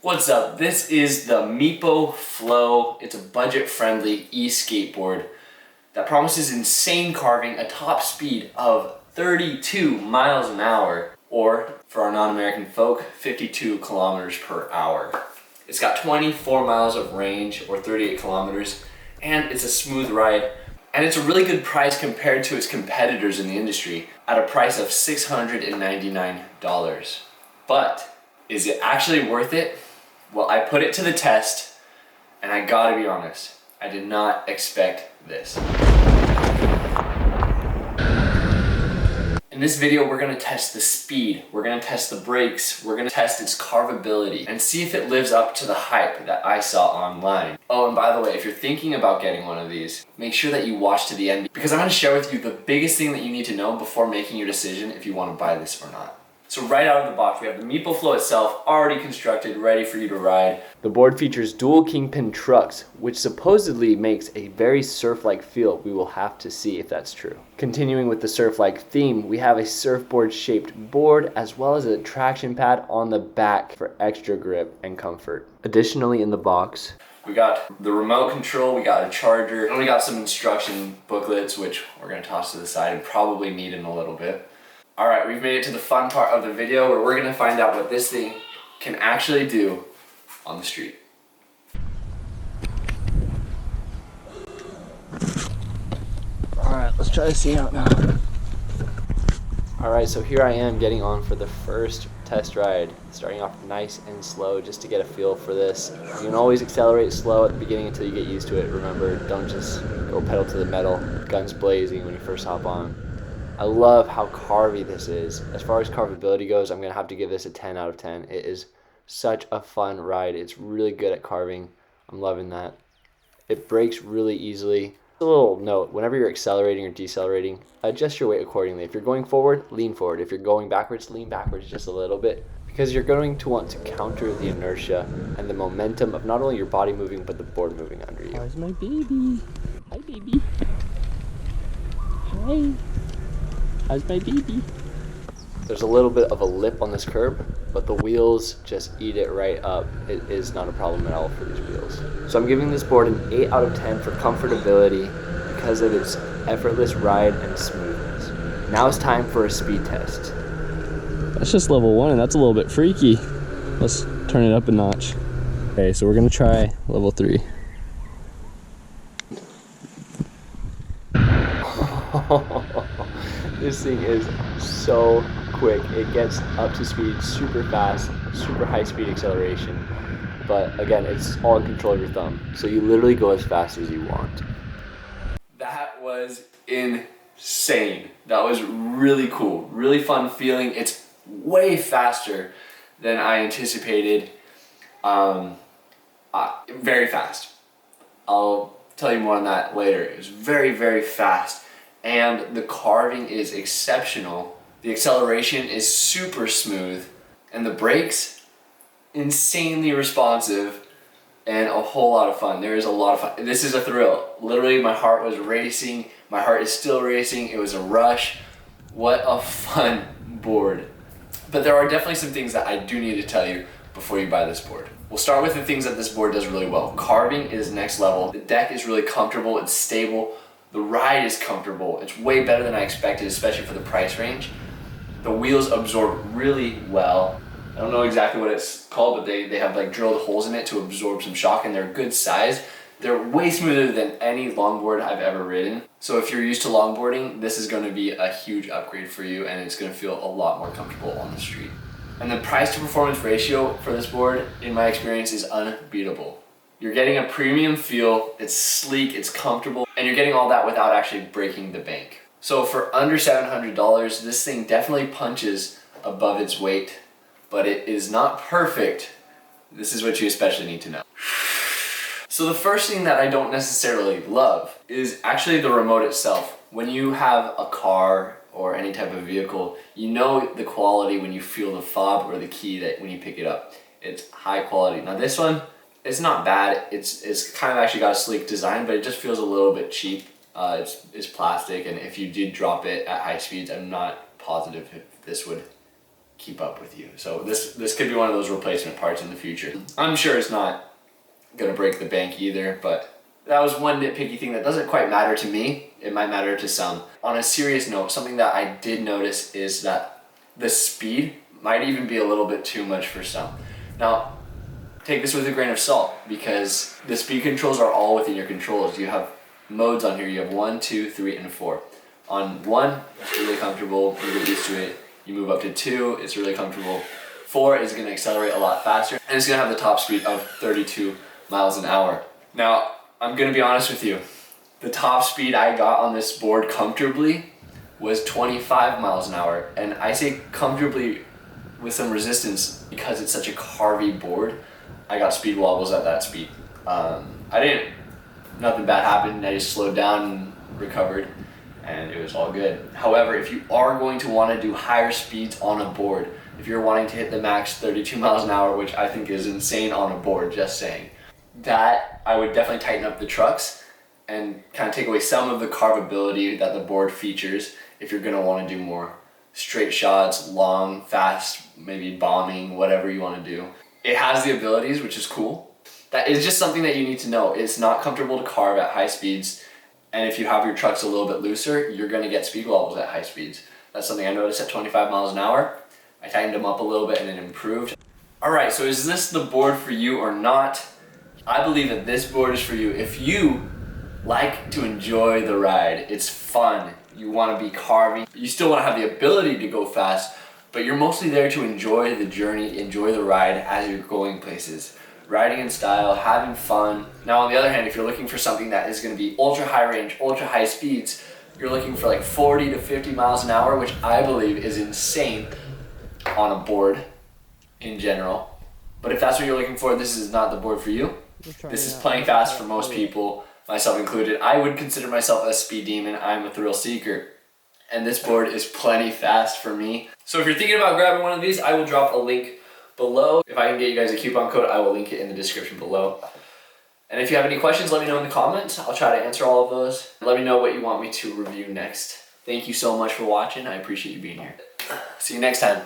What's up? This is the Meepo Flow. It's a budget-friendly e-skateboard that promises insane carving, a top speed of 32 miles an hour, or for our non-American folk, 52 kilometers per hour. It's got 24 miles of range, or 38 kilometers, and it's a smooth ride. And it's a really good price compared to its competitors in the industry at a price of $699. But is it actually worth it? Well, I put it to the test, and I gotta be honest, I did not expect this. In this video, we're gonna test the speed, we're gonna test the brakes, we're gonna test its carvability, and see if it lives up to the hype that I saw online. Oh, and by the way, if you're thinking about getting one of these, make sure that you watch to the end, because I'm gonna share with you the biggest thing that you need to know before making your decision if you wanna buy this or not. So right out of the box, we have the Meepo Flow itself, already constructed, ready for you to ride. The board features dual kingpin trucks, which supposedly makes a very surf-like feel. We will have to see if that's true. Continuing with the surf-like theme, we have a surfboard-shaped board, as well as a traction pad on the back for extra grip and comfort. Additionally, in the box, we got the remote control, we got a charger, and we got some instruction booklets, which we're gonna toss to the side and probably need in a little bit. All right, we've made it to the fun part of the video where we're gonna find out what this thing can actually do on the street. All right, let's try this thing out now. All right, so here I am getting on for the first test ride, starting off nice and slow just to get a feel for this. You can always accelerate slow at the beginning until you get used to it. Remember, don't just go pedal to the metal, guns blazing when you first hop on. I love how carvy this is. As far as carvability goes, I'm gonna have to give this a 10 out of 10. It is such a fun ride. It's really good at carving. I'm loving that. It brakes really easily. A little note, whenever you're accelerating or decelerating, adjust your weight accordingly. If you're going forward, lean forward. If you're going backwards, lean backwards just a little bit, because you're going to want to counter the inertia and the momentum of not only your body moving, but the board moving under you. How's my baby? Hi, baby. Hi. How's my baby? There's a little bit of a lip on this curb, but the wheels just eat it right up. It is not a problem at all for these wheels. So I'm giving this board an 8 out of 10 for comfortability because of its effortless ride and smoothness. Now it's time for a speed test. That's just level 1 and that's a little bit freaky. Let's turn it up a notch. Okay, so we're gonna try level 3. This thing is so quick. It gets up to speed super fast, super high speed acceleration. But again, it's all in control of your thumb. So you literally go as fast as you want. That was insane. That was really cool, really fun feeling. It's way faster than I anticipated. Very fast. I'll tell you more on that later. It was very, very fast. And the carving is exceptional. The acceleration is super smooth. And the brakes, insanely responsive and a whole lot of fun. There is a lot of fun. This is a thrill. Literally, my heart was racing. My heart is still racing. It was a rush. What a fun board. But there are definitely some things that I do need to tell you before you buy this board. We'll start with the things that this board does really well. Carving is next level. The deck is really comfortable. It's stable. The ride is comfortable. It's way better than I expected, especially for the price range. The wheels absorb really well. I don't know exactly what it's called, but they have like drilled holes in it to absorb some shock, and they're good size. They're way smoother than any longboard I've ever ridden. So if you're used to longboarding, this is going to be a huge upgrade for you, and it's going to feel a lot more comfortable on the street. And the price to performance ratio for this board, in my experience, is unbeatable. You're getting a premium feel, it's sleek, it's comfortable, and you're getting all that without actually breaking the bank. So for under $700, this thing definitely punches above its weight, but it is not perfect. This is what you especially need to know. So the first thing that I don't necessarily love is actually the remote itself. When you have a car or any type of vehicle, you know the quality when you feel the fob or the key that when you pick it up. It's high quality. Now this one, it's not bad. It's kind of actually got a sleek design, but it just feels a little bit cheap. It's plastic, and if you did drop it at high speeds, I'm not positive if this would keep up with you. So this could be one of those replacement parts in the future. I'm sure it's not gonna break the bank either, but that was one nitpicky thing that doesn't quite matter to me. It might matter to some. On a serious note, something that I did notice is that the speed might even be a little bit too much for some. Now, take this with a grain of salt, because the speed controls are all within your controls. You have modes on here. You have 1, 2, 3, and 4. On 1, it's really comfortable. You get used to it. You move up to 2, it's really comfortable. 4 is going to accelerate a lot faster, and it's going to have the top speed of 32 miles an hour. Now, I'm going to be honest with you. The top speed I got on this board comfortably was 25 miles an hour. And I say comfortably with some resistance because it's such a carvy board. I got speed wobbles at that speed. Nothing bad happened. I just slowed down and recovered, and it was all good. However, if you are going to want to do higher speeds on a board, if you're wanting to hit the max 32 miles an hour, which I think is insane on a board, just saying, that I would definitely tighten up the trucks and kind of take away some of the carvability that the board features if you're going to want to do more straight shots, long, fast, maybe bombing, whatever you want to do. It has the abilities, which is cool. That is just something that you need to know. It's not comfortable to carve at high speeds, and if you have your trucks a little bit looser, you're going to get speed wobbles at high speeds. That's something I noticed at 25 miles an hour. I tightened them up a little bit and it improved. Alright, so is this the board for you or not? I believe that this board is for you. If you like to enjoy the ride, it's fun, you want to be carving, you still want to have the ability to go fast, but you're mostly there to enjoy the journey, enjoy the ride as you're going places. Riding in style, having fun. Now on the other hand, if you're looking for something that is going to be ultra high range, ultra high speeds, you're looking for like 40 to 50 miles an hour, which I believe is insane on a board in general. But if that's what you're looking for, this is not the board for you. This is playing fast for most people, myself included. I would consider myself a speed demon. I'm a thrill seeker. And this board is plenty fast for me. So if you're thinking about grabbing one of these, I will drop a link below. If I can get you guys a coupon code, I will link it in the description below. And if you have any questions, let me know in the comments. I'll try to answer all of those. Let me know what you want me to review next. Thank you so much for watching. I appreciate you being here. See you next time.